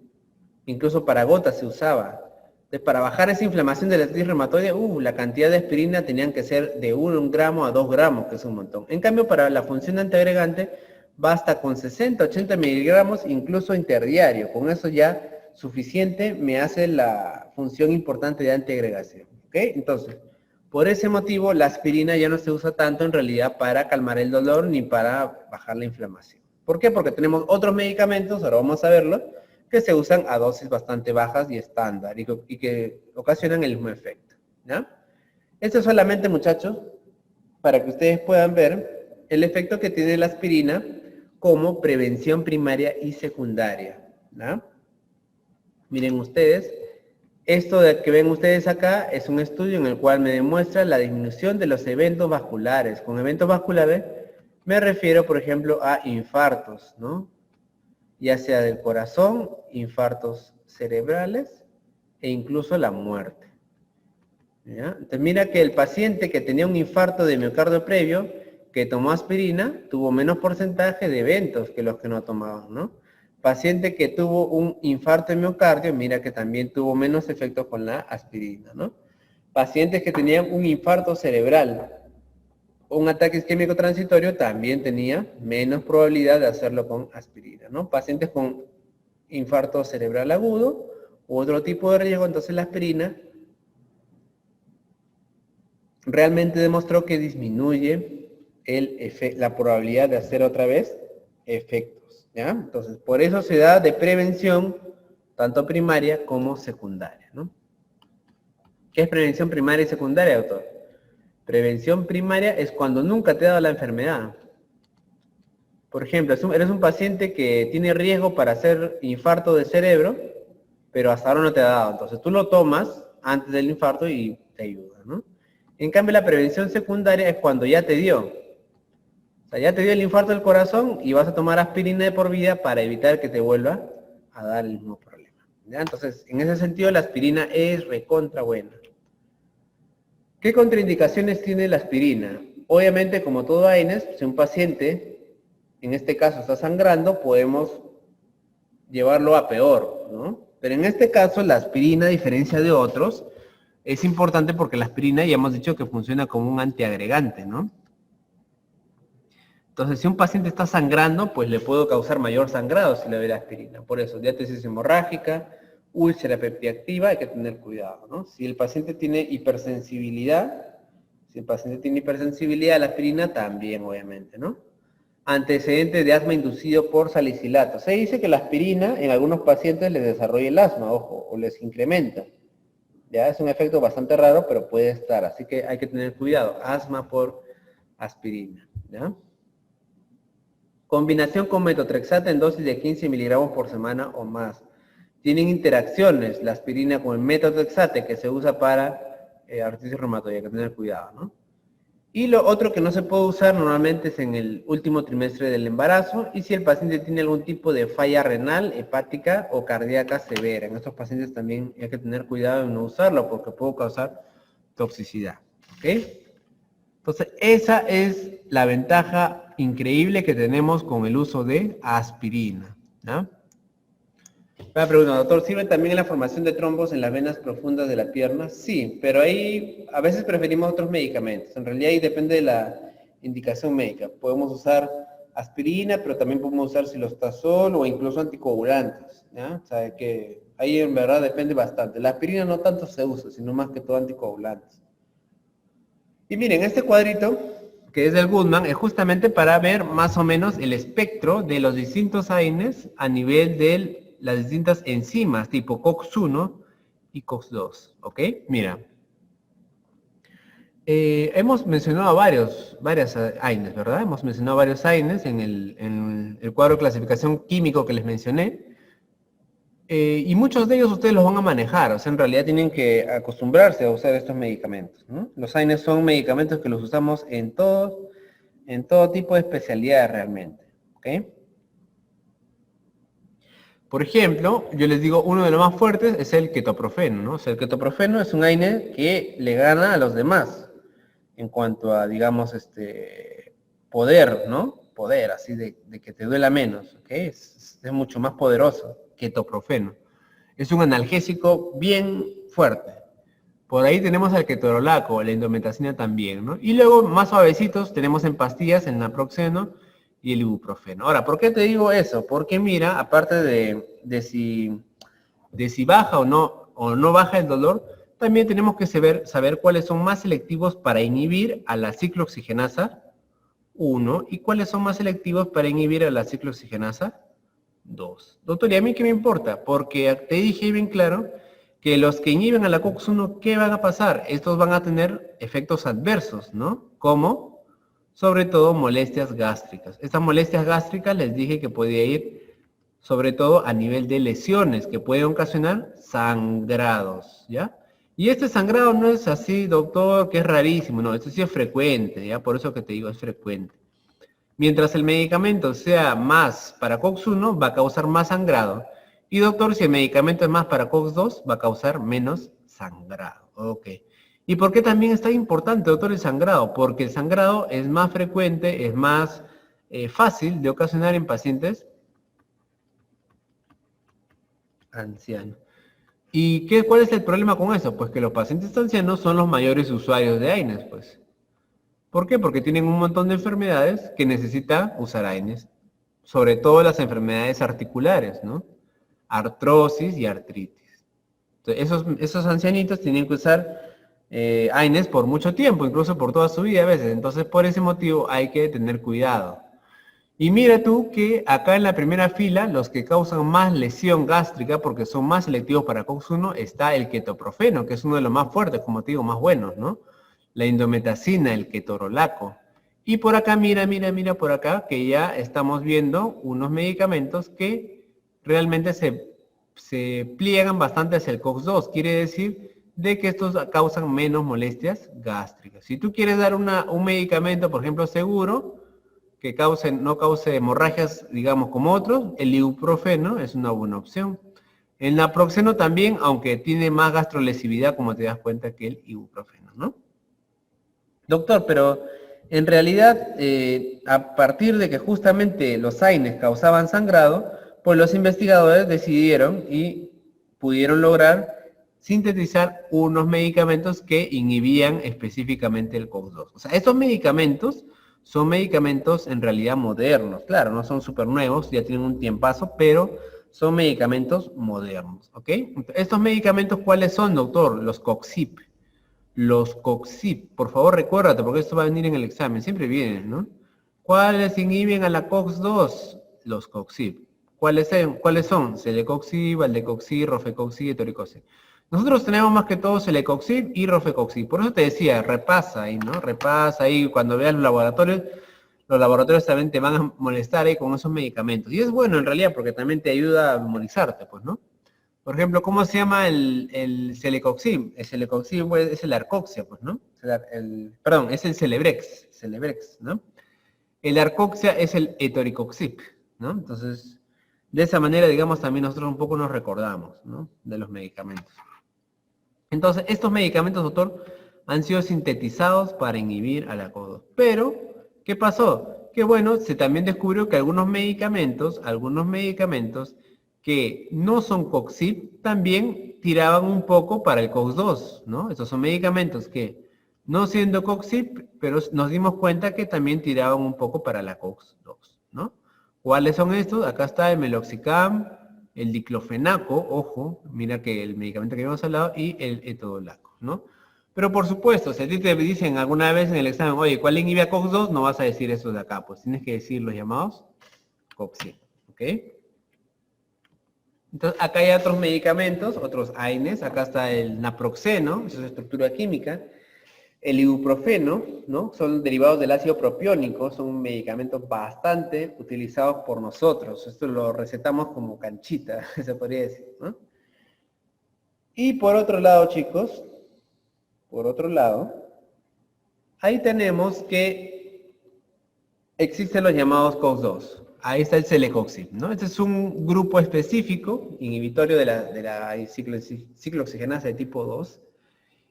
incluso para gotas se usaba. Entonces, para bajar esa inflamación de la artritis reumatoide, la cantidad de aspirina tenían que ser de 1 gramo a 2 gramos, que es un montón. En cambio, para la función antiagregante, basta con 60, 80 miligramos, incluso interdiario. Con eso ya suficiente me hace la función importante de antiagregación. ¿Ok? Entonces, por ese motivo, la aspirina ya no se usa tanto en realidad para calmar el dolor ni para bajar la inflamación. ¿Por qué? Porque tenemos otros medicamentos, ahora vamos a verlo, que se usan a dosis bastante bajas y estándar y que ocasionan el mismo efecto, ¿ya? Esto es solamente, muchachos, para que ustedes puedan ver el efecto que tiene la aspirina como prevención primaria y secundaria, ¿ya? Miren ustedes, esto que ven ustedes acá es un estudio en el cual me demuestra la disminución de los eventos vasculares. Con eventos vasculares me refiero, por ejemplo, a infartos, ¿no? Ya sea del corazón, infartos cerebrales e incluso la muerte. ¿Ya? Entonces mira que el paciente que tenía un infarto de miocardio previo, que tomó aspirina, tuvo menos porcentaje de eventos que los que no tomaban, ¿no? Paciente que tuvo un infarto de miocardio, mira que también tuvo menos efectos con la aspirina, ¿no? Pacientes que tenían un infarto cerebral, un ataque isquémico transitorio, también tenía menos probabilidad de hacerlo con aspirina, ¿no? Pacientes con infarto cerebral agudo u otro tipo de riesgo, entonces la aspirina realmente demostró que disminuye la probabilidad de hacer otra vez efectos, ¿ya? Entonces, por eso se da de prevención, tanto primaria como secundaria, ¿no? ¿Qué es prevención primaria y secundaria, doctor? Prevención primaria es cuando nunca te ha dado la enfermedad. Por ejemplo, eres un paciente que tiene riesgo para hacer infarto de cerebro, pero hasta ahora no te ha dado. Entonces tú lo tomas antes del infarto y te ayuda, ¿no? En cambio, la prevención secundaria es cuando ya te dio. O sea, ya te dio el infarto del corazón y vas a tomar aspirina de por vida para evitar que te vuelva a dar el mismo problema, ¿ya? Entonces, en ese sentido, la aspirina es recontra buena. ¿Qué contraindicaciones tiene la aspirina? Obviamente, como todo AINES, si un paciente, en este caso, está sangrando, podemos llevarlo a peor, ¿no? Pero en este caso, la aspirina, a diferencia de otros, es importante porque la aspirina ya hemos dicho que funciona como un antiagregante, ¿no? Entonces, si un paciente está sangrando, pues le puedo causar mayor sangrado si le doy la aspirina. Por eso, diátesis hemorrágica, úlcera peptiactiva, hay que tener cuidado, ¿no? Si el paciente tiene hipersensibilidad, a la aspirina, también, obviamente, ¿no? Antecedentes de asma inducido por salicilato. Se dice que la aspirina en algunos pacientes les desarrolla el asma, ojo, o les incrementa. Ya es un efecto bastante raro, pero puede estar, así que hay que tener cuidado. Asma por aspirina, ¿ya? Combinación con metotrexate en dosis de 15 miligramos por semana o más. Tienen interacciones la aspirina con el metotrexate que se usa para artritis reumatoide, hay que tener cuidado, ¿no? Y lo otro que no se puede usar normalmente es en el último trimestre del embarazo y si el paciente tiene algún tipo de falla renal, hepática o cardíaca severa. En estos pacientes también hay que tener cuidado en no usarlo porque puede causar toxicidad, ¿ok? Entonces, esa es la ventaja increíble que tenemos con el uso de aspirina, ¿no? Una pregunta, doctor, ¿sirve también la formación de trombos en las venas profundas de la pierna? Sí, pero ahí a veces preferimos otros medicamentos. En realidad ahí depende de la indicación médica. Podemos usar aspirina, pero también podemos usar cilostazol o incluso anticoagulantes, ¿ya? O sea, que ahí en verdad depende bastante. La aspirina no tanto se usa, sino más que todo anticoagulantes. Y miren, este cuadrito, que es del Goodman, es justamente para ver más o menos el espectro de los distintos AINES a nivel de las distintas enzimas, tipo COX-1 y COX-2, ¿ok? Mira, Hemos mencionado varias AINES, ¿verdad? Hemos mencionado varios AINES en el cuadro de clasificación químico que les mencioné. Y muchos de ellos ustedes los van a manejar, o sea, en realidad tienen que acostumbrarse a usar estos medicamentos, ¿no? Los AINES son medicamentos que los usamos en todo tipo de especialidades realmente, ¿ok? Por ejemplo, yo les digo, uno de los más fuertes es el ketoprofeno, ¿no? O sea, el ketoprofeno es un AINE que le gana a los demás en cuanto a, digamos, poder, ¿no? Poder, así de que te duela menos, ¿ok? Es mucho más poderoso, ketoprofeno. Es un analgésico bien fuerte. Por ahí tenemos al ketorolaco, la indometacina también, ¿no? Y luego, más suavecitos, tenemos en pastillas el naproxeno y el ibuprofeno. Ahora, ¿por qué te digo eso? Porque mira, aparte de si baja o no baja el dolor, también tenemos que saber cuáles son más selectivos para inhibir a la ciclooxigenasa 1 y cuáles son más selectivos para inhibir a la ciclooxigenasa 2. Doctor, ¿y a mí qué me importa? Porque te dije bien claro que los que inhiben a la COX-1, ¿qué van a pasar? Estos van a tener efectos adversos, ¿no? Como, sobre todo, molestias gástricas. Estas molestias gástricas les dije que podía ir sobre todo a nivel de lesiones que pueden ocasionar sangrados, ¿ya? Y este sangrado no es así, doctor, que es rarísimo, no, esto sí es frecuente, ¿ya? Por eso que te digo, es frecuente. Mientras el medicamento sea más para COX-1, va a causar más sangrado. Y doctor, si el medicamento es más para COX-2, va a causar menos sangrado. Ok. ¿Y por qué también es tan importante, doctor, el sangrado? Porque el sangrado es más frecuente, es más fácil de ocasionar en pacientes ancianos. ¿Y cuál es el problema con eso? Pues que los pacientes ancianos son los mayores usuarios de AINES, pues. ¿Por qué? Porque tienen un montón de enfermedades que necesitan usar AINES. Sobre todo las enfermedades articulares, ¿no? Artrosis y artritis. Entonces, esos ancianitos tienen que usar AINES por mucho tiempo, incluso por toda su vida a veces. Entonces, por ese motivo hay que tener cuidado. Y mira tú que acá en la primera fila, los que causan más lesión gástrica, porque son más selectivos para COX-1, está el ketoprofeno, que es uno de los más fuertes, como te digo, más buenos, ¿no? La indometacina, el ketorolaco. Y por acá, mira por acá, que ya estamos viendo unos medicamentos que realmente se pliegan bastante hacia el COX-2. Quiere decir de que estos causan menos molestias gástricas. Si tú quieres dar un medicamento, por ejemplo, seguro, que no cause hemorragias, digamos, como otros, el ibuprofeno es una buena opción. El naproxeno también, aunque tiene más gastrolesividad, como te das cuenta, que el ibuprofeno, ¿no? Doctor, pero en realidad, a partir de que justamente los AINES causaban sangrado, pues los investigadores decidieron y pudieron lograr sintetizar unos medicamentos que inhibían específicamente el COX-2. O sea, estos medicamentos son medicamentos en realidad modernos. Claro, no son súper nuevos, ya tienen un tiempazo, pero son medicamentos modernos, ¿ok? Estos medicamentos, ¿cuáles son, doctor? Los COXIP. Los COXIP, por favor recuérdate, porque esto va a venir en el examen, siempre vienen, ¿no? ¿Cuáles inhiben a la COX-2? Los COXIP. ¿Cuáles son? Celecoxib, valdecoxib, rofecoxib y toricoxib. Nosotros tenemos más que todo celecoxib y rofecoxib. Por eso te decía, repasa ahí, ¿no? Repasa ahí cuando veas los laboratorios también te van a molestar ahí con esos medicamentos. Y es bueno en realidad porque también te ayuda a memorizarte, pues, ¿no? Por ejemplo, ¿cómo se llama el celecoxib? El celecoxib pues, es el arcoxia, pues, ¿no? Perdón, es el celebrex, ¿no? El arcoxia es el etoricoxib, ¿no? Entonces, de esa manera, digamos, también nosotros un poco nos recordamos, ¿no? De los medicamentos. Entonces, estos medicamentos, doctor, han sido sintetizados para inhibir a la COX-2. Pero, ¿qué pasó? Que bueno, se también descubrió que algunos medicamentos que no son COXIP también tiraban un poco para el COX-2, ¿no? Estos son medicamentos que, no siendo COXIP, pero nos dimos cuenta que también tiraban un poco para la COX-2, ¿no? ¿Cuáles son estos? Acá está el meloxicam, el diclofenaco, ojo, mira que el medicamento que habíamos hablado, y el etodolaco, ¿no? Pero por supuesto, si a ti te dicen alguna vez en el examen, oye, ¿cuál inhibe a COX-2? No vas a decir eso de acá, pues tienes que decir los llamados COX-2, ¿ok? Entonces, acá hay otros medicamentos, otros AINES, acá está el naproxeno, esa es estructura química. El ibuprofeno, ¿no? Son derivados del ácido propiónico, son un medicamento bastante utilizados por nosotros. Esto lo recetamos como canchita, se podría decir, ¿no? Y por otro lado, chicos, por otro lado, ahí tenemos que existen los llamados COX-2. Ahí está el celecoxib, ¿no? Este es un grupo específico, inhibitorio de la ciclooxigenasa de tipo 2.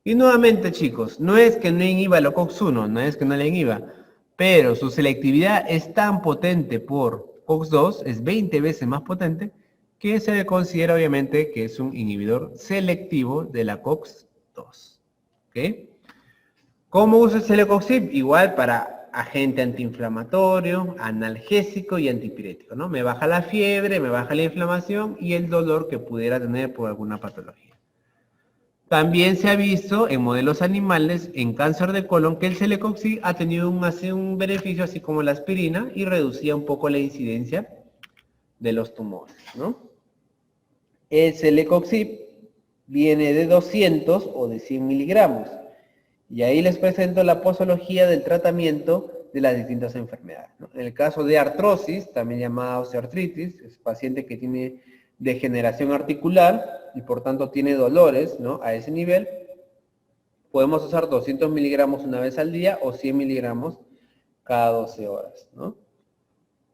Y nuevamente, chicos, no es que no inhiba la COX-1, no es que no la inhiba, pero su selectividad es tan potente por COX-2, es 20 veces más potente, que se le considera obviamente que es un inhibidor selectivo de la COX-2. ¿Ok? ¿Cómo usa el celecoxib? Igual para agente antiinflamatorio, analgésico y antipirético, ¿no? Me baja la fiebre, me baja la inflamación y el dolor que pudiera tener por alguna patología. También se ha visto en modelos animales en cáncer de colon que el celecoxib ha tenido un beneficio así como la aspirina y reducía un poco la incidencia de los tumores, ¿no? El celecoxib viene de 200 o de 100 miligramos. Y ahí les presento la posología del tratamiento de las distintas enfermedades, ¿no? En el caso de artrosis, también llamada osteoartritis, es paciente que tiene degeneración articular y por tanto tiene dolores, ¿no? A ese nivel, podemos usar 200 miligramos una vez al día o 100 miligramos cada 12 horas, ¿no?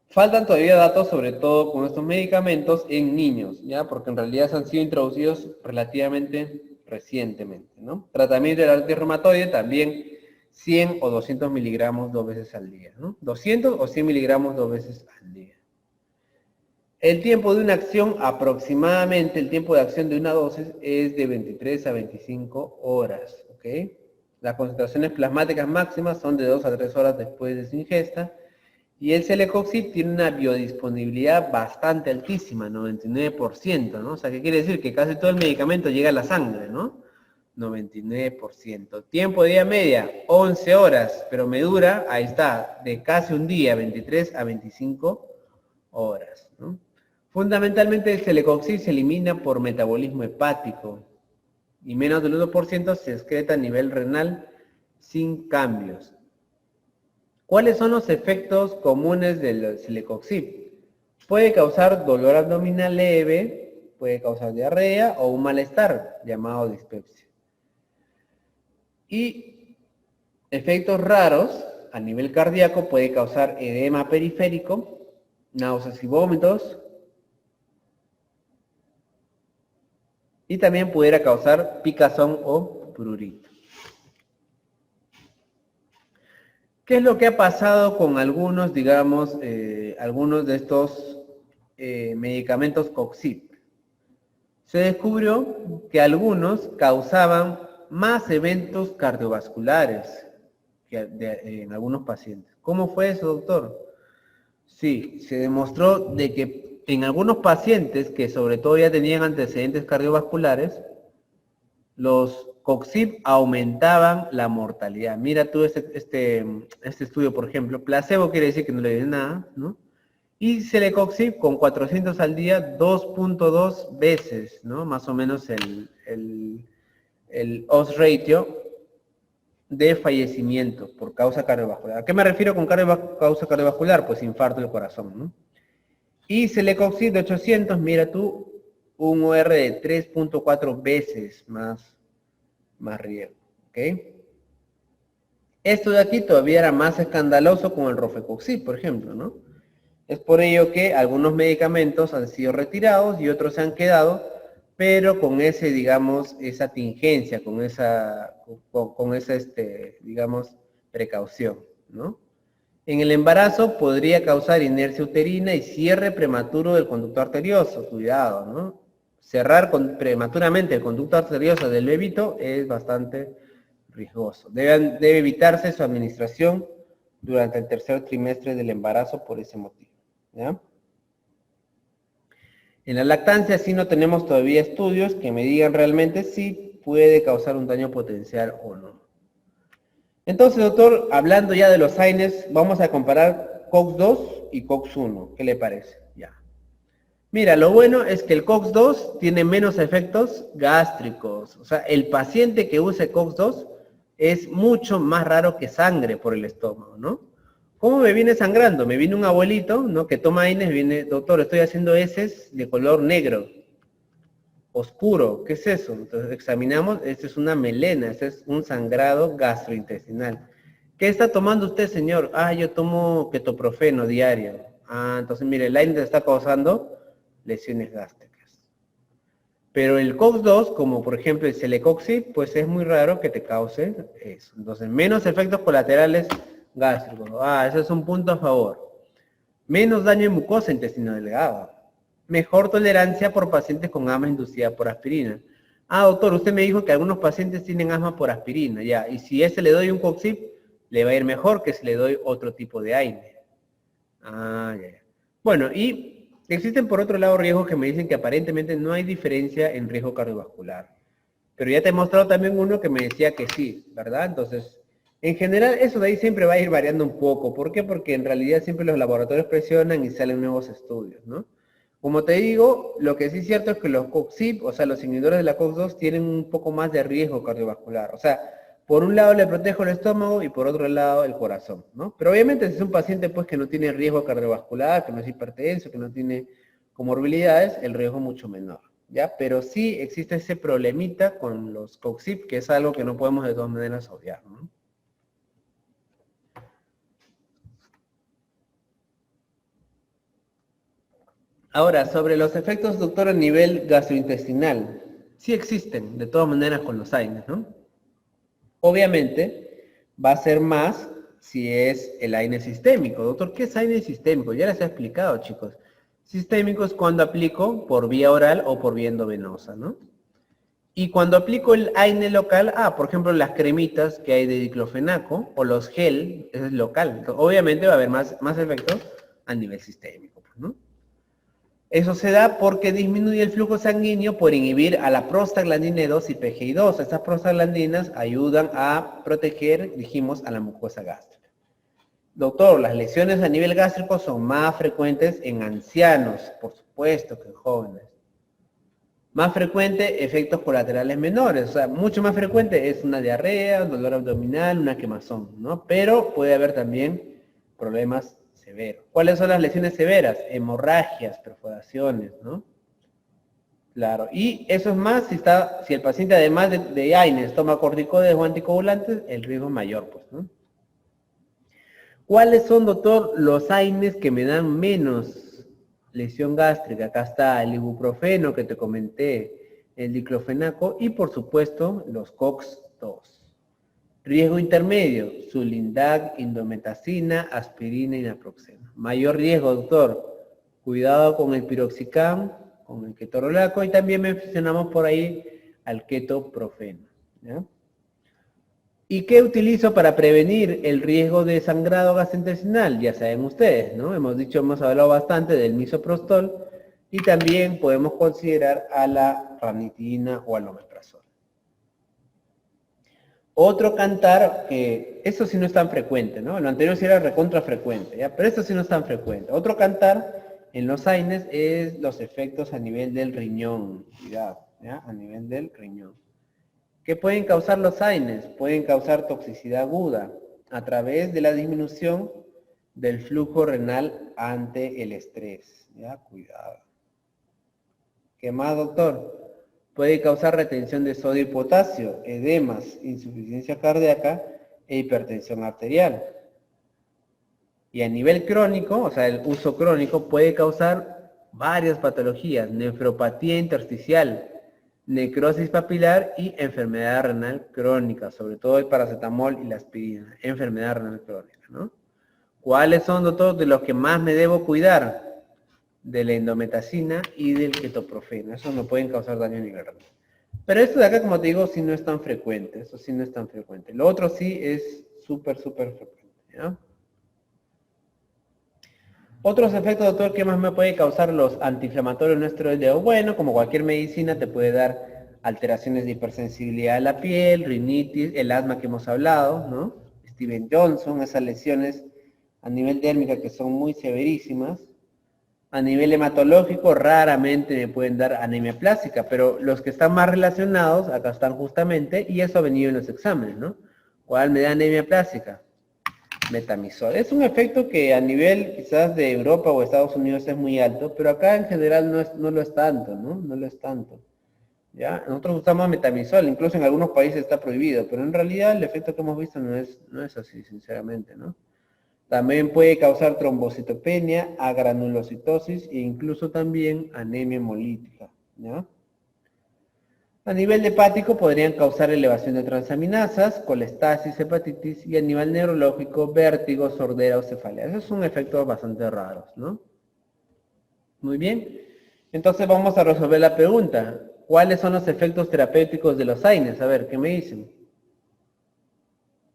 Faltan todavía datos, sobre todo con estos medicamentos en niños, ¿ya? Porque en realidad han sido introducidos relativamente recientemente, ¿no? Tratamiento del artritis reumatoide también 100 o 200 miligramos 2 veces al día, ¿no? 200 o 100 miligramos 2 veces al día. El tiempo de una acción, aproximadamente el tiempo de acción de una dosis es de 23 a 25 horas, ¿ok? Las concentraciones plasmáticas máximas son de 2 a 3 horas después de su ingesta. Y el celecoxib tiene una biodisponibilidad bastante altísima, 99%, ¿no? O sea, ¿qué quiere decir? Que casi todo el medicamento llega a la sangre, ¿no? 99%. Tiempo de día media, 11 horas, pero me dura, ahí está, de casi un día, 23 a 25 horas, ¿no? Fundamentalmente el celecoxib se elimina por metabolismo hepático y menos del 1% se excreta a nivel renal sin cambios. ¿Cuáles son los efectos comunes del celecoxib? Puede causar dolor abdominal leve, puede causar diarrea o un malestar llamado dispepsia. Y efectos raros a nivel cardíaco puede causar edema periférico, náuseas y vómitos, y también pudiera causar picazón o prurito. ¿Qué es lo que ha pasado con algunos, digamos, algunos de estos medicamentos COXIP? Se descubrió que algunos causaban más eventos cardiovasculares en algunos pacientes. ¿Cómo fue eso, doctor? Sí, se demostró de que en algunos pacientes que sobre todo ya tenían antecedentes cardiovasculares, los COXIP aumentaban la mortalidad. Mira tú este estudio, por ejemplo, placebo quiere decir que no le dio nada, ¿no? Y celecoxib con 400 al día, 2.2 veces, ¿no? Más o menos el odds ratio de fallecimiento por causa cardiovascular. ¿A qué me refiero con causa cardiovascular? Pues infarto del corazón, ¿no? Y celecoxib de 800, mira tú, un OR de 3.4 veces más riesgo, ¿ok? Esto de aquí todavía era más escandaloso con el rofecoxib, por ejemplo, ¿no? Es por ello que algunos medicamentos han sido retirados y otros se han quedado, pero con ese, digamos, esa tingencia, con esa, digamos, precaución, ¿no? En el embarazo podría causar inercia uterina y cierre prematuro del conducto arterioso, cuidado, ¿no? Cerrar prematuramente el conducto arterioso del bebito es bastante riesgoso. Debe evitarse su administración durante el tercer trimestre del embarazo por ese motivo, ¿ya? En la lactancia sí no tenemos todavía estudios que me digan realmente si puede causar un daño potencial o no. Entonces, doctor, hablando ya de los AINES, vamos a comparar COX-2 y COX-1. ¿Qué le parece? Ya. Mira, lo bueno es que el COX-2 tiene menos efectos gástricos. O sea, el paciente que use COX-2 es mucho más raro que sangre por el estómago, ¿no? ¿Cómo me viene sangrando? Me viene un abuelito, ¿no? Que toma AINES, viene, doctor, estoy haciendo heces de color negro, oscuro, ¿qué es eso? Entonces examinamos, esto es una melena, este es un sangrado gastrointestinal. ¿Qué está tomando usted, señor? Ah, yo tomo ketoprofeno diario. Ah, entonces mire, el AINES está causando lesiones gástricas. Pero el COX-2, como por ejemplo el celecoxib, pues es muy raro que te cause eso. Entonces, menos efectos colaterales gástricos. Ah, ese es un punto a favor. Menos daño en mucosa intestino delgado. Mejor tolerancia por pacientes con asma inducida por aspirina. Ah, doctor, usted me dijo que algunos pacientes tienen asma por aspirina, ya. Y si a ese le doy un COXIP, le va a ir mejor que si le doy otro tipo de AINE. Ah, ya, ya. Bueno, y existen por otro lado riesgos que me dicen que aparentemente no hay diferencia en riesgo cardiovascular. Pero ya te he mostrado también uno que me decía que sí, ¿verdad? Entonces, en general, eso de ahí siempre va a ir variando un poco. ¿Por qué? Porque en realidad siempre los laboratorios presionan y salen nuevos estudios, ¿no? Como te digo, lo que sí es cierto es que los COXIP, o sea, los inhibidores de la COX-2 tienen un poco más de riesgo cardiovascular. O sea, por un lado le protejo el estómago y por otro lado el corazón, ¿no? Pero obviamente si es un paciente pues que no tiene riesgo cardiovascular, que no es hipertenso, que no tiene comorbilidades, el riesgo es mucho menor, ¿ya? Pero sí existe ese problemita con los COXIP, que es algo que no podemos de todas maneras obviar, ¿no? Ahora, sobre los efectos, doctor, a nivel gastrointestinal, sí existen, de todas maneras, con los AINES, ¿no? Obviamente, va a ser más si es el AINE sistémico. Doctor, ¿qué es AINE sistémico? Ya les he explicado, chicos. Sistémico es cuando aplico por vía oral o por vía endovenosa, ¿no? Y cuando aplico el AINE local, por ejemplo, las cremitas que hay de diclofenaco o los gel, ese es local. Entonces, obviamente va a haber más efectos a nivel sistémico, ¿no? Eso se da porque disminuye el flujo sanguíneo por inhibir a la prostaglandina 2 y PGI2. Estas prostaglandinas ayudan a proteger, dijimos, a la mucosa gástrica. Doctor, las lesiones a nivel gástrico son más frecuentes en ancianos, por supuesto que en jóvenes. Más frecuente, efectos colaterales menores, o sea, mucho más frecuente es una diarrea, un dolor abdominal, una quemazón, ¿no? Pero puede haber también problemas severos. ¿Cuáles son las lesiones severas? Hemorragias, perforaciones, ¿no? Claro, y eso es más si el paciente además de AINES toma corticoides o anticoagulantes, el riesgo es mayor, pues, ¿no? ¿Cuáles son, doctor, los AINES que me dan menos lesión gástrica? Acá está el ibuprofeno que te comenté, el diclofenaco y por supuesto los COX-2. Riesgo intermedio, sulindac, indometacina, aspirina y naproxeno. Mayor riesgo, doctor, cuidado con el piroxicam, con el ketorolaco y también mencionamos por ahí al ketoprofeno, ¿ya? ¿Y qué utilizo para prevenir el riesgo de sangrado gastrointestinal? Ya saben ustedes, ¿no? Hemos hablado bastante del misoprostol y también podemos considerar a la ranitidina o al omeprazol. Otro cantar, que eso sí no es tan frecuente, ¿no? Lo anterior sí era recontra frecuente, ¿ya? Pero esto sí no es tan frecuente. Otro cantar en los AINES es los efectos a nivel del riñón, cuidado, ¿ya? A nivel del riñón. ¿Qué pueden causar los AINES? Pueden causar toxicidad aguda a través de la disminución del flujo renal ante el estrés. Ya, cuidado. ¿Qué más, doctor? Puede causar retención de sodio y potasio, edemas, insuficiencia cardíaca e hipertensión arterial. Y a nivel crónico, o sea, el uso crónico puede causar varias patologías, nefropatía intersticial, necrosis papilar y enfermedad renal crónica, sobre todo el paracetamol y la aspirina, enfermedad renal crónica, ¿no? ¿Cuáles son, doctor, de los que más me debo cuidar? De la indometacina y del ketoprofeno. Eso no pueden causar daño a nivel renal. Pero esto de acá, como te digo, sí no es tan frecuente. Eso sí no es tan frecuente. Lo otro sí es súper frecuente, ¿ya? Otros efectos, doctor, ¿qué más me puede causar los antiinflamatorios no esteroideos? Bueno, como cualquier medicina, te puede dar alteraciones de hipersensibilidad de la piel, rinitis, el asma que hemos hablado, ¿no? Steven Johnson, esas lesiones a nivel dérmica que son muy severísimas. A nivel hematológico, raramente me pueden dar anemia plástica, pero los que están más relacionados, acá están justamente, y eso ha venido en los exámenes, ¿no? ¿Cuál me da anemia plástica? Metamizol. Es un efecto que a nivel quizás de Europa o Estados Unidos es muy alto, pero acá en general no lo es tanto, ¿no? No lo es tanto. ¿Ya? Nosotros usamos metamizol, incluso en algunos países está prohibido, pero en realidad el efecto que hemos visto no es así, sinceramente, ¿no? También puede causar trombocitopenia, agranulocitosis e incluso también anemia hemolítica, ¿ya? A nivel hepático podrían causar elevación de transaminasas, colestasis, hepatitis y a nivel neurológico, vértigo, sordera o cefalea. Esos son efectos bastante raros, ¿no? Muy bien. Entonces vamos a resolver la pregunta. ¿Cuáles son los efectos terapéuticos de los AINES? A ver, ¿qué me dicen?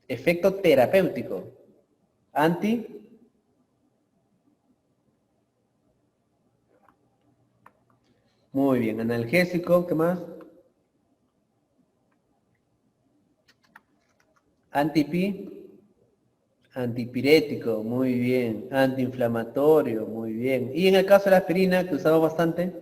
Efecto terapéutico. Anti. Muy bien. Analgésico. ¿Qué más? Antipi. Antipirético. Muy bien. Antiinflamatorio. Muy bien. Y en el caso de la aspirina, que usamos bastante.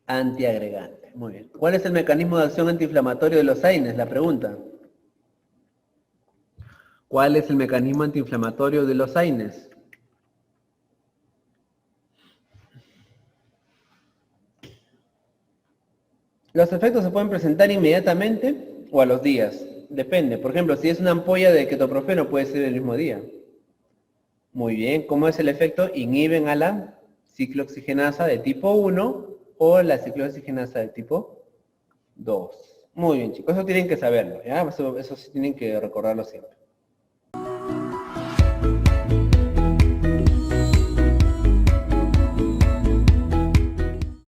Antiagregante. Muy bien. ¿Cuál es el mecanismo de acción antiinflamatorio de los AINES? La pregunta. ¿Cuál es el mecanismo antiinflamatorio de los AINES? Los efectos se pueden presentar inmediatamente o a los días. Depende. Por ejemplo, si es una ampolla de ketoprofeno puede ser el mismo día. Muy bien. ¿Cómo es el efecto? Inhiben a la ciclooxigenasa de tipo 1 o la ciclooxigenasa de tipo 2. Muy bien, chicos. Eso tienen que saberlo. ¿Ya? Eso sí tienen que recordarlo siempre.